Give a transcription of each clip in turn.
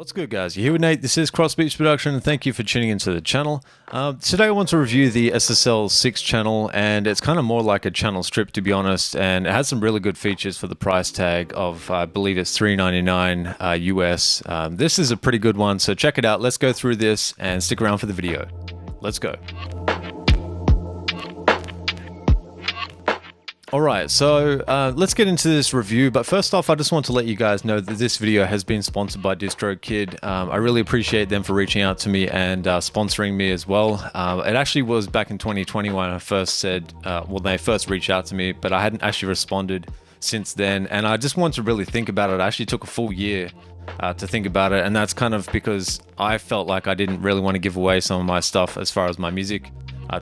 What's good, guys? You're here with Nate. This is Cross Beach Production, and thank you for tuning into the channel. Today I want to review the SSL SIX channel, and it's kind of more like a channel strip, to be honest, and it has some really good features for the price tag of, I believe it's $3.99 US. This is a pretty good one, so check it out. Let's go through this and stick around for the video. Let's go. Alright, so let's get into this review, but first off I just want to let you guys know that this video has been sponsored by DistroKid. I really appreciate them for reaching out to me and sponsoring me as well. It actually was back in 2020 when I first said, well, they first reached out to me, but I hadn't actually responded since then, and I just wanted to really think about it. I actually took a full year to think about it, and that's kind of because I felt like I didn't really want to give away some of my stuff as far as my music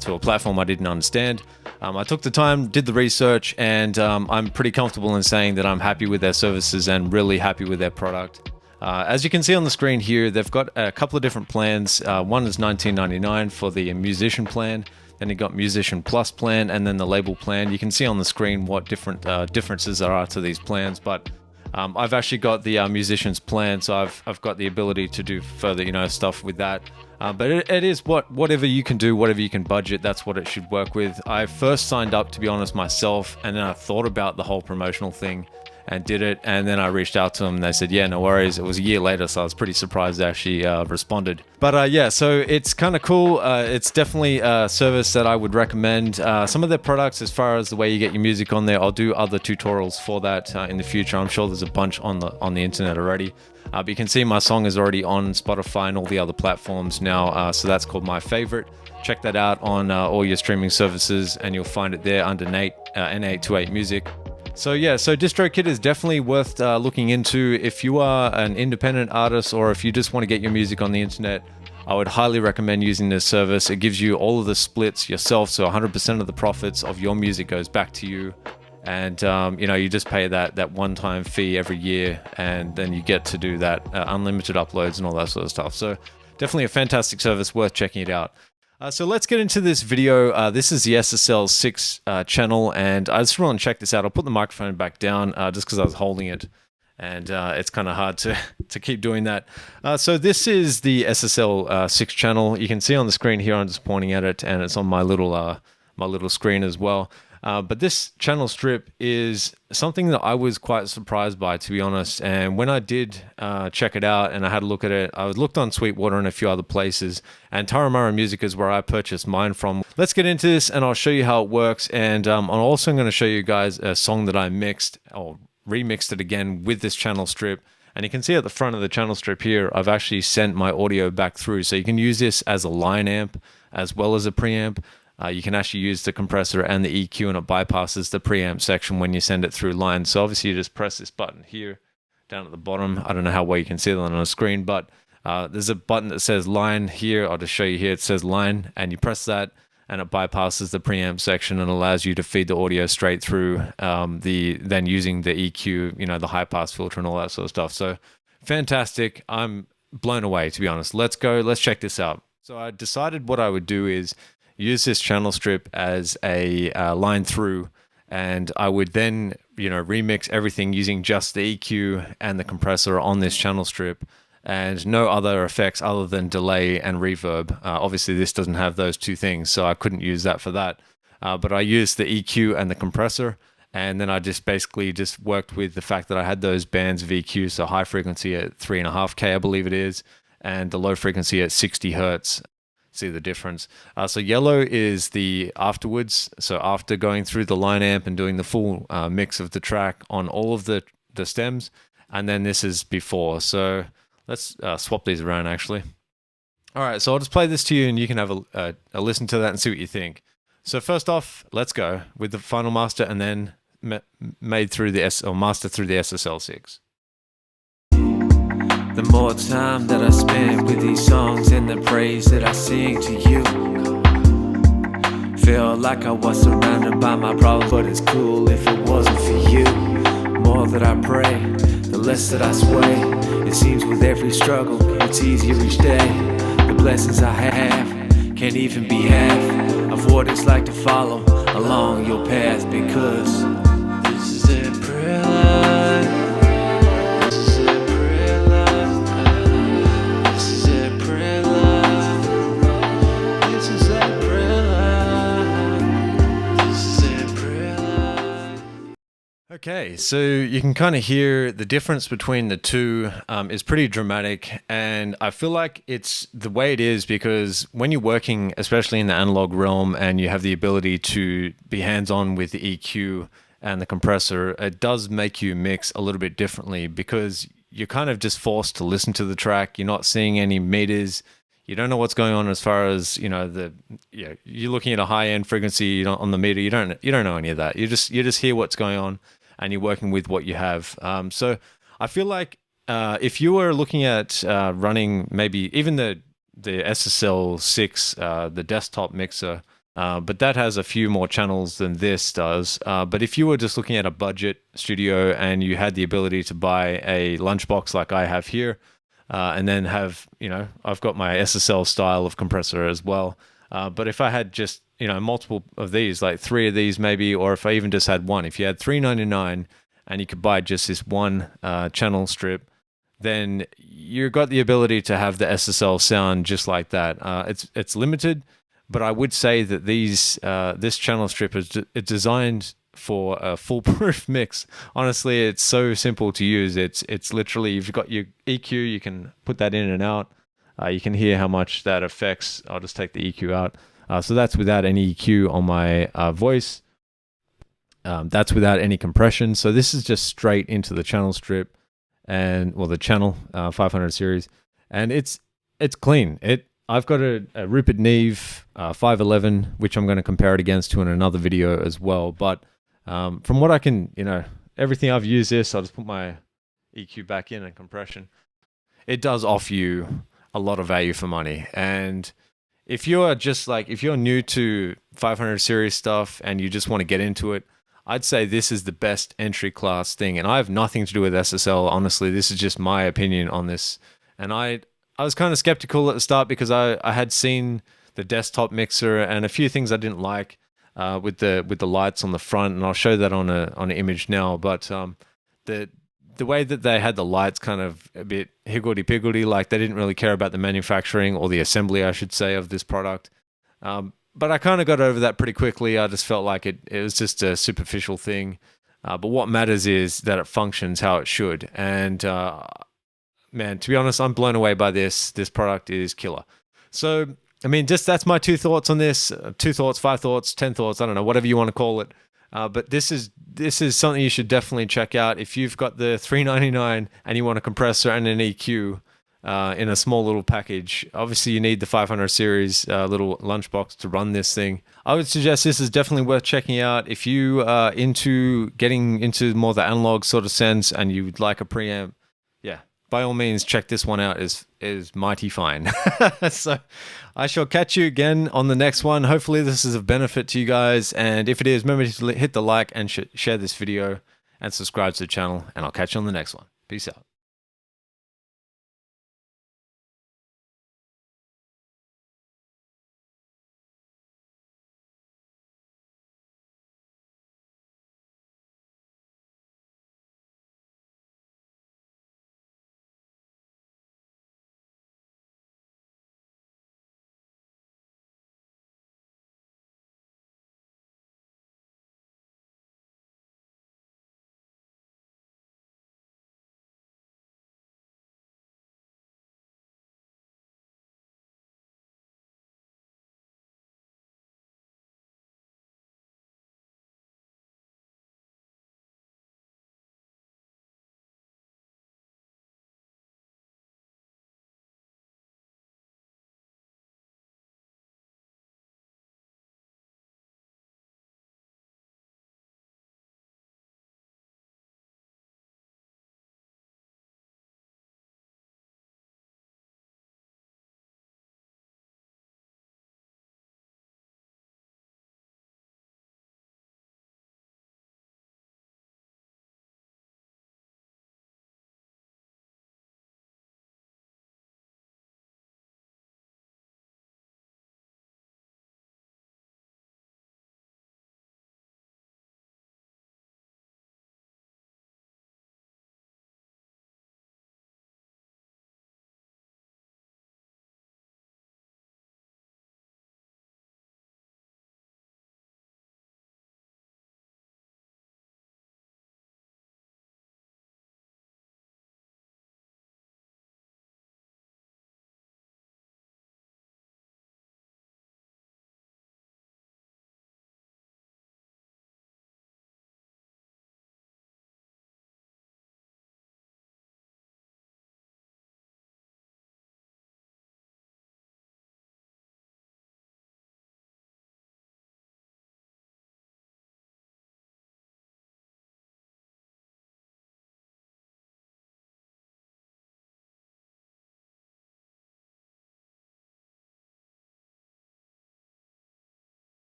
to a platform I didn't understand. I took the time, did the research, and I'm pretty comfortable in saying that I'm happy with their services and really happy with their product. As you can see on the screen here, they've got a couple of different plans. One is $19.99 for the musician plan, then you got musician plus plan, and then the label plan. You can see on the screen what different differences there are to these plans, but I've actually got the musician's plan, so I've got the ability to do further, stuff with that. But it is whatever you can do, whatever you can budget, that's what it should work with. I first signed up, to be honest, myself, and then I thought about the whole promotional thing and did it, and then I reached out to them and they said, yeah, no worries. It was a year later, so I was pretty surprised they actually responded. But yeah, so it's kind of cool. It's definitely a service that I would recommend. Some of their products, as far as the way you get your music on there, I'll do other tutorials for that in the future. I'm sure there's a bunch on the internet already. But you can see my song is already on Spotify and all the other platforms now, so that's called My Favorite. Check that out on all your streaming services, and you'll find it there under Nate, N828 Music. So yeah, so DistroKid is definitely worth looking into. If you are an independent artist or if you just want to get your music on the internet, I would highly recommend using this service. It gives you all of the splits yourself, so 100% of the profits of your music goes back to you. And you just pay that one-time fee every year, and then you get to do that unlimited uploads and all that sort of stuff. So definitely a fantastic service, worth checking it out. So let's get into this video. This is the SSL SIX channel, and I just want to check this out. I'll put the microphone back down just because I was holding it, and it's kind of hard to keep doing that. So this is the SSL SIX channel. You can see on the screen here, I'm just pointing at it, and it's on my little screen as well. But this channel strip is something that I was quite surprised by, to be honest. And when I did check it out and I had a look at it, I looked on Sweetwater and a few other places, and Taramara Music is where I purchased mine from. Let's get into this and I'll show you how it works. And I'm also going to show you guys a song that I mixed or remixed it again with this channel strip. And you can see at the front of the channel strip here, I've actually sent my audio back through. So you can use this as a line amp as well as a preamp. You can actually use the compressor and the EQ, and it bypasses the preamp section when you send it through line. So obviously you just press this button here down at the bottom. I don't know how well you can see that on the screen, but there's a button that says line here. I'll just show you here. It says line, and you press that and it bypasses the preamp section and allows you to feed the audio straight through then using the EQ, the high pass filter and all that sort of stuff. So fantastic. I'm blown away, to be honest. Let's go. Let's check this out. So I decided what I would do is use this channel strip as a line through, and I would then remix everything using just the EQ and the compressor on this channel strip, and no other effects other than delay and reverb. Obviously this doesn't have those two things, so I couldn't use that for that, but I used the EQ and the compressor, and then I just basically worked with the fact that I had those bands of EQ, so high frequency at 3.5K I believe it is, and the low frequency at 60 Hertz. See the difference. So yellow is the afterwards, so after going through the line amp and doing the full mix of the track on all of the stems, and then this is before. So let's swap these around actually. All right, so I'll just play this to you and you can have a listen to that and see what you think. So first off, let's go with the final master and then master through the SSL SIX. The more time that I spend with these songs and the praise that I sing to you, feel like I was surrounded by my problems, but it's cool if it wasn't for you. More that I pray, the less that I sway. It seems with every struggle, it's easier each day. The blessings I have can't even be half of what it's like to follow along your path, because this is a prayer line. This is a prayer line. Okay, so you can kind of hear the difference between the two is pretty dramatic, and I feel like it's the way it is because when you're working, especially in the analog realm, and you have the ability to be hands-on with the EQ and the compressor, it does make you mix a little bit differently because you're kind of just forced to listen to the track. You're not seeing any meters. You don't know what's going on as far as you're looking at a high-end frequency, on the meter. You don't know any of that. You just hear what's going on, and you're working with what you have. So I feel like if you were looking at running maybe even the SSL SIX, the desktop mixer, but that has a few more channels than this does. But if you were just looking at a budget studio and you had the ability to buy a lunchbox like I have here, and then have, I've got my SSL style of compressor as well. But if I had just, multiple of these, like 3 of these maybe, or if I even just had one, if you had $3.99 and you could buy just this one channel strip, then you got the ability to have the SSL sound just like that. It's limited, but I would say that this channel strip is designed for a foolproof mix. Honestly, it's so simple to use. It's literally, you've got your EQ, you can put that in and out. You can hear how much that affects. I'll just take the EQ out. So that's without any EQ on my voice. That's without any compression. So this is just straight into the channel strip, and the channel 500 series, and it's clean. I've got a Rupert Neve 511, which I'm going to compare it against to in another video as well. But from what I can, everything I've used this, I'll just put my EQ back in and compression. It does offer you a lot of value for money. And if you're if you're new to 500 series stuff and you just want to get into it, I'd say this is the best entry class thing. And I have nothing to do with SSL. Honestly, this is just my opinion on this. And I was kind of skeptical at the start because I had seen the desktop mixer and a few things I didn't like. With the lights on the front, and I'll show that on an image now. But the way that they had the lights kind of a bit higgledy-piggledy, like they didn't really care about the manufacturing or the assembly, I should say, of this product. But I kind of got over that pretty quickly. I just felt like it was just a superficial thing. But what matters is that it functions how it should. And man, to be honest, I'm blown away by this. This product is killer. So I mean, that's my 2 thoughts on this. 2 thoughts, 5 thoughts, 10 thoughts, I don't know, whatever you want to call it. But this is something you should definitely check out. If you've got the $3.99 and you want a compressor and an EQ in a small little package, obviously you need the 500 series little lunchbox to run this thing. I would suggest this is definitely worth checking out. If you are into getting into more the analog sort of sense and you would like a preamp, yeah, by all means, check this one out. Is mighty fine. So I shall catch you again on the next one. Hopefully this is of benefit to you guys. And if it is, remember to hit the like and share this video and subscribe to the channel. And I'll catch you on the next one. Peace out.